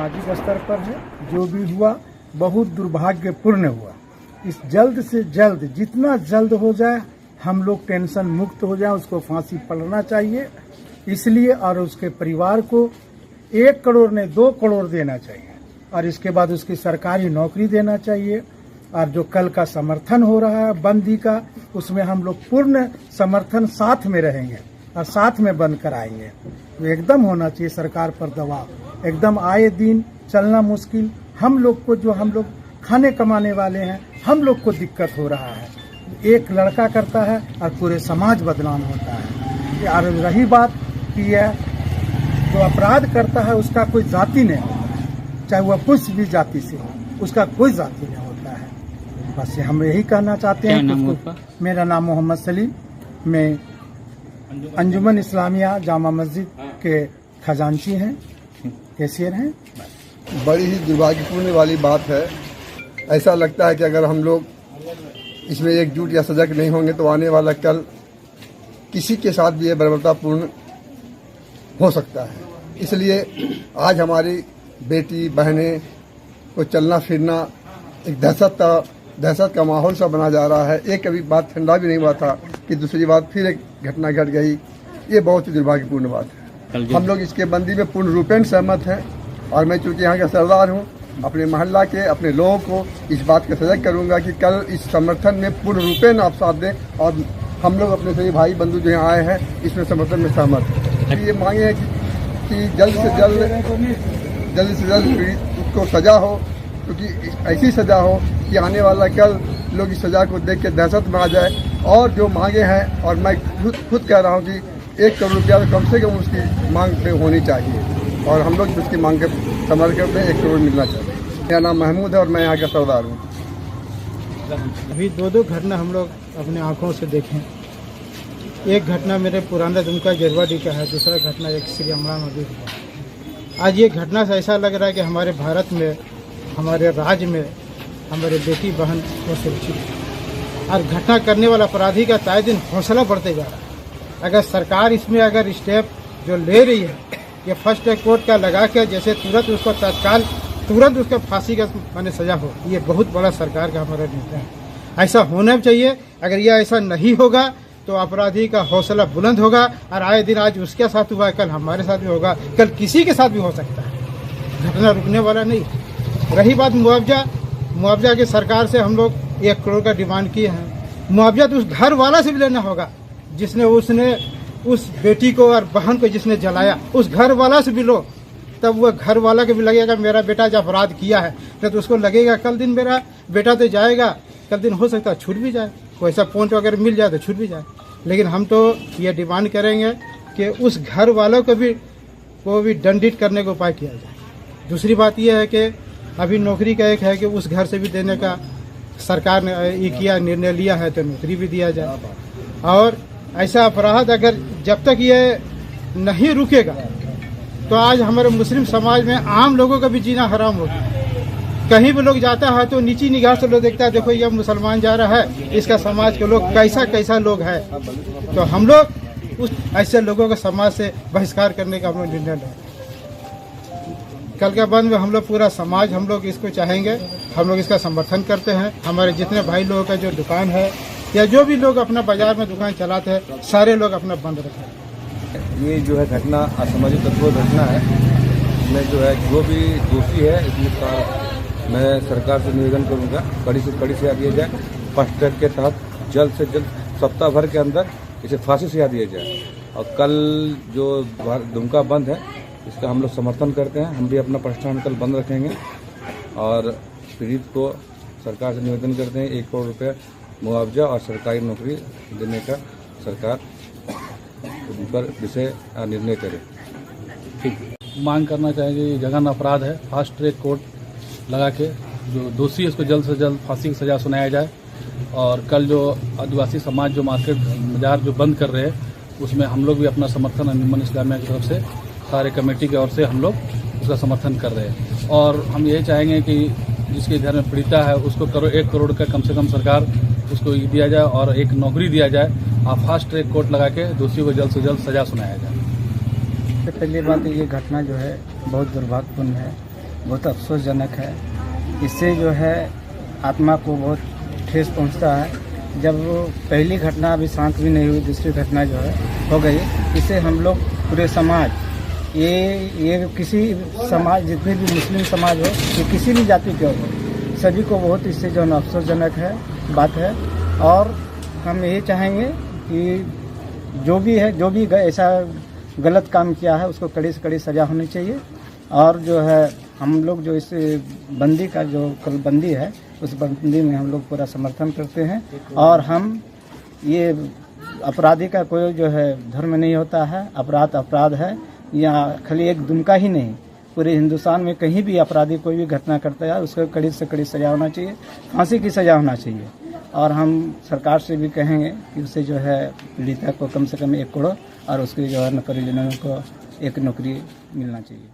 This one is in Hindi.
सामाजिक स्तर पर है। जो भी हुआ बहुत दुर्भाग्यपूर्ण हुआ। इस जल्द से जल्द, जितना जल्द हो जाए हम लोग टेंशन मुक्त हो जाए। उसको फांसी पड़ना चाहिए इसलिए, और उसके परिवार को 1 करोड़ नहीं 2 करोड़ देना चाहिए, और इसके बाद उसकी सरकारी नौकरी देना चाहिए। और जो कल का समर्थन हो रहा है बंदी का, उसमें हम लोग पूर्ण समर्थन साथ में रहेंगे और साथ में बंद कराएंगे। तो एकदम होना चाहिए सरकार पर दबाव। एकदम आए दिन चलना मुश्किल, हम लोग को, जो हम लोग खाने कमाने वाले हैं, हम लोग को दिक्कत हो रहा है। एक लड़का करता है और पूरे समाज बदनाम होता है। और रही बात कि यह जो अपराध करता है उसका कोई जाति नहीं होता, चाहे वह कुछ भी जाति से हो, उसका कोई जाति नहीं होता है। बस हम यही कहना चाहते हैं। मेरा नाम मोहम्मद सलीम, मैं अंजुमन इस्लामिया जामा मस्जिद के खजांची हैं, कैशियर हैं। बड़ी ही दुर्भाग्यपूर्ण वाली बात है। ऐसा लगता है कि अगर हम लोग इसमें एकजुट या सजग नहीं होंगे तो आने वाला कल किसी के साथ भी ये बर्बरतापूर्ण हो सकता है। इसलिए आज हमारी बेटी बहनें को चलना फिरना एक दहशत का माहौल सा बना जा रहा है। एक कभी बात ठंडा भी नहीं हुआ था कि दूसरी बात फिर एक घटना घट गई। ये बहुत ही दुर्भाग्यपूर्ण बात है। हम लोग इसके बंदी में पूर्ण रूपेण सहमत हैं, और मैं चूँकि यहाँ का सरदार हूँ, अपने मोहल्ला के अपने लोगों को इस बात का सजग करूँगा कि कल इस समर्थन में पूर्ण रूपेण आप साथ दें। और हम लोग अपने सभी भाई बंधु जो यहाँ आए हैं इसमें समर्थन में सहमत हैं। ये मांगे हैं कि जल्द से जल्द पीड़ित को सजा हो, क्योंकि ऐसी सजा हो कि आने वाला कल लोग इस सजा को देख के दहशत में आ जाए। और जो मांगे हैं, और मैं खुद कह रहा हूँ कि 1 करोड़ रुपया तो कम से कम उसकी मांग पे होनी चाहिए, और हम लोग उसकी मांग के समर्थन करते हैं। 1 करोड़ मिलना चाहिए। मेरा नाम महमूद है और मैं यहाँ का सरदार हूँ। अभी 2 घटना हम लोग अपने आंखों से देखें। एक घटना मेरे पुराना दुमका जरवाडी का है, दूसरा घटना एक श्री अमरा नदी हुआ। आज ये घटना से ऐसा लग रहा है कि हमारे भारत में, हमारे राज्य में हमारे बेटी बहन को सुरक्षित है, और घटना करने वाला अपराधी का ताए दिन हौसला बढ़ते जा रहा है। अगर सरकार इसमें अगर स्टेप जो ले रही है, ये फर्स्ट ट्रैक कोर्ट का लगा के जैसे तुरंत उसका फांसी का माने सजा हो, ये बहुत बड़ा सरकार का हमारा निर्णय है। ऐसा होना चाहिए। अगर यह ऐसा नहीं होगा तो अपराधी का हौसला बुलंद होगा, और आए दिन आज उसके साथ हुआ, कल हमारे साथ भी होगा, कल किसी के साथ भी हो सकता है। घटना रुकने वाला नहीं। रही बात मुआवजा की सरकार से हम लोग 1 करोड़ का डिमांड किए हैं। मुआवजा तो उस घर वाला से भी लेना होगा जिसने उस बेटी को और बहन को जिसने जलाया, उस घर वाला से भी लो, तब वह घर वाला के भी लगेगा मेरा बेटा जब अपराध किया है, तो उसको लगेगा कल दिन मेरा बेटा तो जाएगा, कल दिन हो सकता है छूट भी जाए, कोई ऐसा पॉइंट अगर मिल जाए तो छूट भी जाए। लेकिन हम तो ये डिमांड करेंगे कि उस घर वालों को भी दंडित करने का उपाय किया जाए। दूसरी बात यह है कि अभी नौकरी का एक है कि उस घर से भी देने का सरकार ने ये निर्णय लिया है, तो नौकरी भी दिया जाए। और ऐसा अपराध अगर जब तक ये नहीं रुकेगा तो आज हमारे मुस्लिम समाज में आम लोगों का भी जीना हराम होगा। कहीं भी लोग जाता है तो नीची निगाह से लोग देखता है, देखो यह मुसलमान जा रहा है, इसका समाज के लोग कैसा लोग है। तो हम लोग उस ऐसे लोगों का समाज से बहिष्कार करने का हम लोग निर्णय लें। कल के बंद में हम लोग पूरा समाज हम लोग इसको चाहेंगे, हम लोग इसका समर्थन करते हैं। हमारे जितने भाई लोगों का जो दुकान है या जो भी लोग अपना बाजार में दुकान चलाते हैं, सारे लोग अपना बंद रखें। ये जो है घटना असामाजिक तत्व घटना है। इसमें जो है जो भी दोषी है इसमें मैं सरकार से निवेदन करूंगा कड़ी से कड़ी सजा दिया जाए। फर्स्ट ट्रैक के तहत जल्द से जल्द सप्ताह भर के अंदर इसे फांसी सजा दिया जाए। और कल जो दुमका बंद है इसका हम लोग समर्थन करते हैं। हम भी अपना प्रतिष्ठान कल बंद रखेंगे और पीड़ित को सरकार से निवेदन करते हैं 1 करोड़ रुपये मुआवजा और सरकारी नौकरी देने का सरकार पर विषय निर्णय करे। ठीक, मांग करना चाहेंगे जघन अपराध है, फास्ट ट्रैक कोर्ट लगा के जो दोषी है उसको जल्द से जल्द फांसी की सजा सुनाया जाए। और कल जो आदिवासी समाज जो मार्केट बाजार जो बंद कर रहे हैं उसमें हम लोग भी अपना समर्थन अंजुमन इस्लामिया की तरफ से सारे कमेटी की ओर से हम लोग उसका समर्थन कर रहे हैं। और हम यही चाहेंगे कि जिसके घर में पीड़िता है उसको 1 करोड़ का कम से कम सरकार उसको दिया जाए और एक नौकरी दिया जाए और फास्ट ट्रैक कोर्ट लगा के दोषियों को जल्द से जल्द सजा सुनाया जाए। पहली बात ये घटना जो है बहुत दुर्भाग्यपूर्ण है। बहुत अफसोसजनक है। इससे जो है आत्मा को बहुत ठेस पहुंचता है। जब वो पहली घटना अभी शांत भी नहीं हुई, दूसरी घटना जो है हो गई, इससे हम लोग पूरे समाज, ये किसी समाज, जितने भी मुस्लिम समाज हो, ये किसी भी जाति के हो, सभी को बहुत इससे जो है अफसोसजनक है बात है। और हम यही चाहेंगे कि जो भी ऐसा गलत काम किया है उसको कड़ी से कड़ी सज़ा होनी चाहिए। और जो है हम लोग जो इस बंदी का जो कल बंदी है, उस बंदी में हम लोग पूरा समर्थन करते हैं। और हम ये अपराधी का कोई जो है धर्म नहीं होता है, अपराध है। यहाँ खाली एक दुमका ही नहीं, पूरे हिंदुस्तान में कहीं भी अपराधी कोई भी घटना करता है उसको कड़ी से कड़ी सज़ा होना चाहिए, फांसी की सज़ा होना चाहिए। और हम सरकार से भी कहेंगे कि उसे जो है पीड़िता को कम से कम 1 करोड़ और उसके जो है परिजनों को 1 नौकरी मिलना चाहिए।